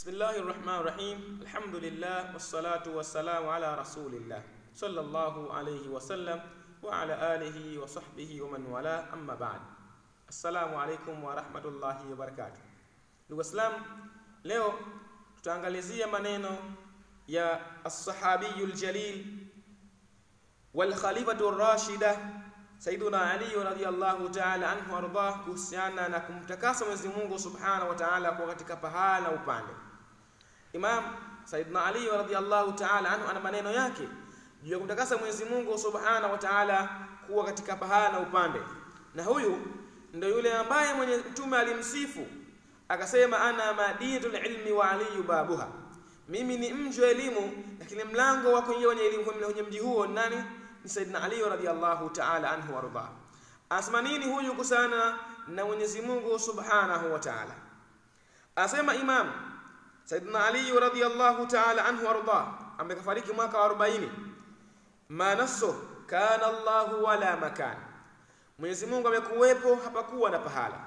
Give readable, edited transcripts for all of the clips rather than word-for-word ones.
Bismillahir Rahmanir Rahim. Alhamdulillah wassalatu wassalamu ala Rasulillah sallallahu alayhi wasallam wa ala alihi wa sahbihi wa man wala, amma ba'd. Assalamu alaykum wa rahmatullahi wa barakatuh. Ndugu Islam, leo tutaangalizia maneno ya as-sahabiyul jalil wal khalifatur rashida Sayyiduna Ali radhiyallahu ta'ala anhu arda, kuhusiana na kumtakasa Mwenyezi Mungu Subhanahu wa Ta'ala kwa katika pahala na upande. Imam Sayyiduna Ali radhiyallahu ta'ala anhu ana maneno yake juu ya kumtakasa Mwenyezi Mungu Subhanahu wa Ta'ala kuwa katika pahala na upande. Na huyu ndio yule ambaye mwenye Mtume alimsifu akasema, ana madinatul ilmi wa Ali babuha, mimi ni mji wa elimu lakini mlango wa kuingia kwenye elimu kwenye mji huo nani? Ni Sayyidina Ali radhiyallahu ta'ala anhu warda. Asema nini huyu kusana na Mwenyezi Mungu Subhanahu wa Ta'ala? Asema Imam Sayyidina Ali radhiyallahu ta'ala anhu warda, amekafariki mwaka wa 40. Manasso kana Allahu wala makan, Mwenyezi Mungu amekuwepo hapakuwa na pahala.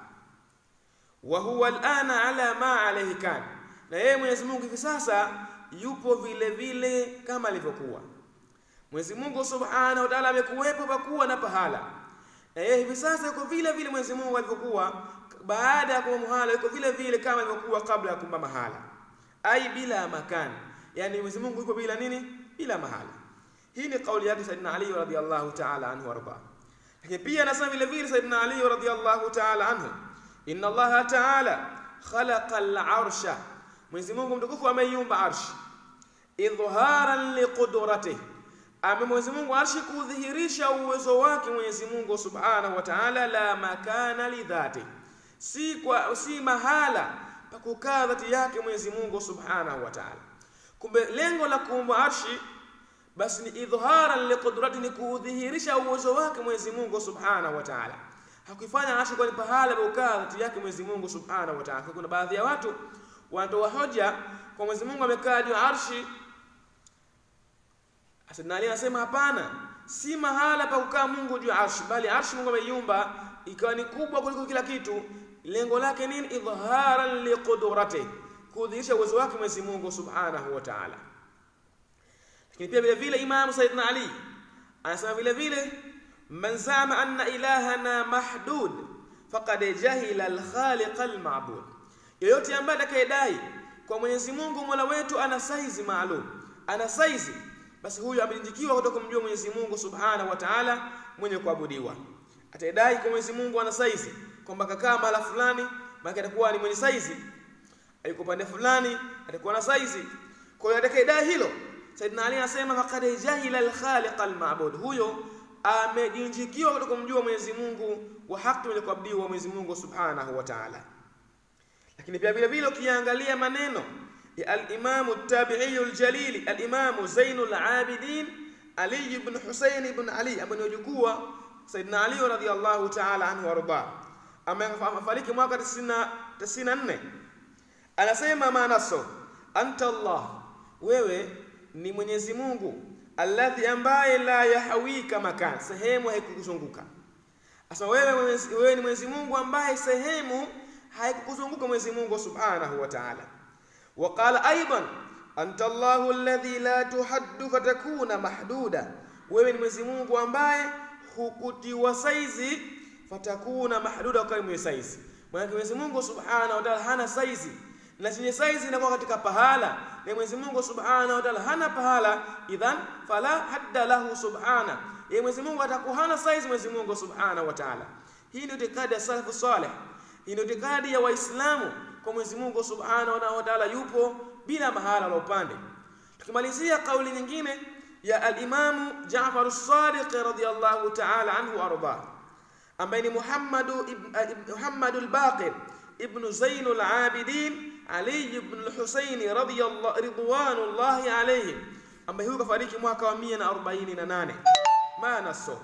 Wa huwa al'ana ala ma alayhi kan, na yeye Mwenyezi Mungu hivi sasa yupo vile vile kama alivyokuwa. Mwenyezi Mungu Subhanahu wa Ta'ala amekuwepo hapakuwa na pahala, na yeye hivi sasa yuko vile vile Mwenyezi Mungu alivyokuwa baada ya kuwa mahala, yuko vile vile kama alivyokuwa kabla ya kuumba mahala. Ai bila makan, yani Mwenyezi Mungu yuko bila nini? Bila mahala. Hii ni kauli yake Sayyidina Ali radhiyallahu ta'ala anhu warda. Lakini pia anasema vile vile Sayyidina Ali radhiyallahu ta'ala anhu, inna Allah ta'ala khalaqa al-arsha, Mwenyezi Mungu mtukufu ameiumba arshi, idhharan liqudratihi, Mwenyezi Mungu arshi kudhihirisha uwezo wake Mwenyezi Mungu Subhanahu wa Ta'ala, la makana li dhati, si mahala pa kukaa dhati yake Mwenyezi Mungu Subhanahu wa Ta'ala. Kumbe lengo la kuumba arshi basi ni idhharan liqudrati, ni kudhihirisha uwezo wake Mwenyezi Mungu Subhanahu wa Ta'ala. Hakufanya arshi kwa pahala pa kukaa dhati yake Mwenyezi Mungu Subhanahu wa Ta'ala. Kuna baadhi ya watu wanatoa hoja kwa Mwenyezi Mungu amekaa juu arshi. Sayyidina Ali anasema hapana, si mahala pa kukaa Mungu juu arshi, bali arshi Mungu ameiumba ikawa ni kubwa kuliko kila kitu. Lengo lake nini? Idhharan liqudrati, kudhihirisha uwezo wake Mwenyezi Mungu Subhanahu wa Ta'ala. Lakini pia vile vile Imam Sayyidina Ali anasema vile vile, man zama anna ilahana mahdud faqad jahila al-khaliq al-ma'bud, yoyote ambaye atakayedai kwa Mwenyezi Mungu Mola wetu ana saizi maalum, ana saizi, basi huyu ameindikiwa kutoka kumjua Mwenyezi Mungu Subhanahu wa Ta'ala mwenye kuabudiwa. Atadai kwa Mwenyezi Mungu ana saizi, kwamba kakaa mahala fulani maana atakuwa ni mwenye saizi, yuko pande fulani atakuwa na saizi. Kwa hiyo atakayedai hilo, Sayyidina Ali anasema faqad jahila al-khaliq al-ma'bud, huyo ameindikiwa kutoka kumjua Mwenyezi Mungu wa haki mwenye kuabudiwa Mwenyezi Mungu Subhanahu wa Ta'ala. Lakini pia vile vile ukiangalia maneno ya al-Imam at-Tabi'i al-Jalil, al-Imam Zainul Abidin Ali ibn Husayn ibn Ali, ambaye ni mjukuu Sayyidina Ali radhiyallahu ta'ala anhu warda, amefariki mwaka 94. Anasema manasso anta Allah, wewe ni Mwenyezi Mungu, alladhi ambaye la yahawika makan, sehemu haikukuzunguka. Asema wewe ni Mwenyezi Mungu ambaye sehemu haikukuzunguka Mwenyezi Mungu Subhanahu wa Ta'ala. وقال ايضا انت الله الذي لا تحد فتكون محدودا, wewe ni Mwenyezi Mungu ambaye hukutiwa saizi fatakuna mahduda, kwa mwenye saizi. Maana Mwenyezi Mungu Subhanahu wa Ta'ala hana saizi, na chenye saizi inakuwa katika pahala, na Mwenyezi Mungu Subhanahu wa Ta'ala hana pahala, idhan fala hadda lahu subhana, yeye Mwenyezi Mungu atakuwa hana saizi Mwenyezi Mungu Subhanahu wa Ta'ala. Hii ni itikadi ya salafu salih, hii ni itikadi ya Waislamu kwa Mwenyezi Mungu Subhanahu wa Ta'ala yupo bila mahala la upande. Tukimalizia kauli nyingine ya al-Imam Ja'far as-Sadiq radhiyallahu ta'ala anhu arda, ambaye ni Muhammad al-Baqir ibn Zain al-Abidin Ali ibn al-Husayn radhiyallahu ridwanullahi alayhi, ambaye huyo kafariki mwaka wa 148. Manasso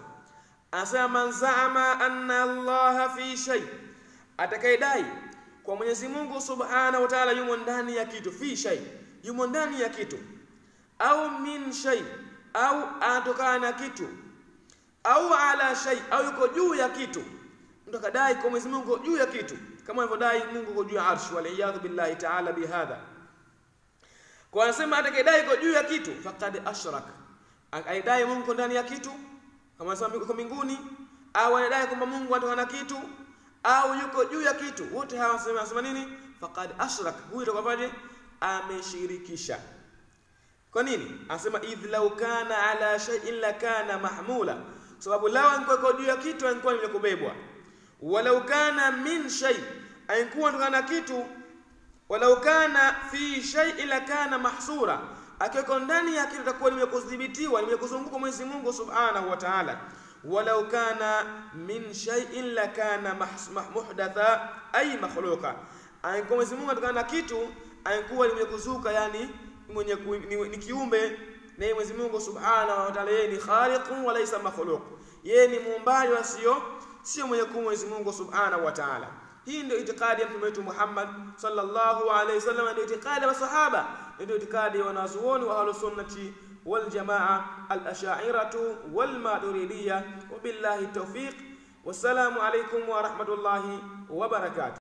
asema man za'ama anna Allah fi shay, atakayedai kwa Mwenyezi Mungu Subhanahu wa Ta'ala yumo ndani ya kitu, fi shay, yumo ndani ya kitu, au min shay, au anatokana na kitu, au ala shay, au yuko juu ya kitu. Mtu akadai kwa Mwenyezi Mungu juu ya kitu, kama alivyodai Mungu yuko juu ya arshi, wal iyad billahi ta'ala bihadha. Kwa anasema atakayedai iko juu ya kitu faqad ashrak, aidai Mungu ndani ya kitu kama anasema yuko mbinguni, au anadai kwamba Mungu anatoka na kitu au yuko juu ya kitu, wote hawa wanasema nini? Faqad ashrak, huyo itakuwaje? Ameshirikisha. Kwa nini? Anasema idh law kana ala shay'in la kana mahmula, sababu lao angekuwa juu ya kitu angekuwa nimekubebwa. Walau kana min shay, angekuwa ndani kitu. Walau kana fi shay'in la kana mahsura, akiwa ndani ya kitu itakuwa nimekudhibitiwa, nimekuzunguka Mwenyezi Mungu Subhanahu wa Ta'ala. Walau kana min shay'in la kana muhdatha ay makhluqa, angekuwa Mwenyezi Mungu atokana na kitu angekuwa nimekuzuka, yani mwenye ni kiumbe, na Mwenyezi Mungu Subhanahu wa Ta'ala yeye ni khaliqun wa laysa makhluq, yeye ni muumbaji wa sio mwenye kuumba Mwenyezi Mungu Subhanahu wa Ta'ala. Hii ndio itikadi ya Mtume wetu Muhammad sallallahu alayhi wasallam, ndio itikadi ya sahaba, ndio itikadi ya wanazuoni wa ahlus sunnati wal jamaa al-ash'ariyatu wal maturidiyya. Wabillahi tawfiq, wassalamu alaykum wa rahmatullahi wa barakatuh.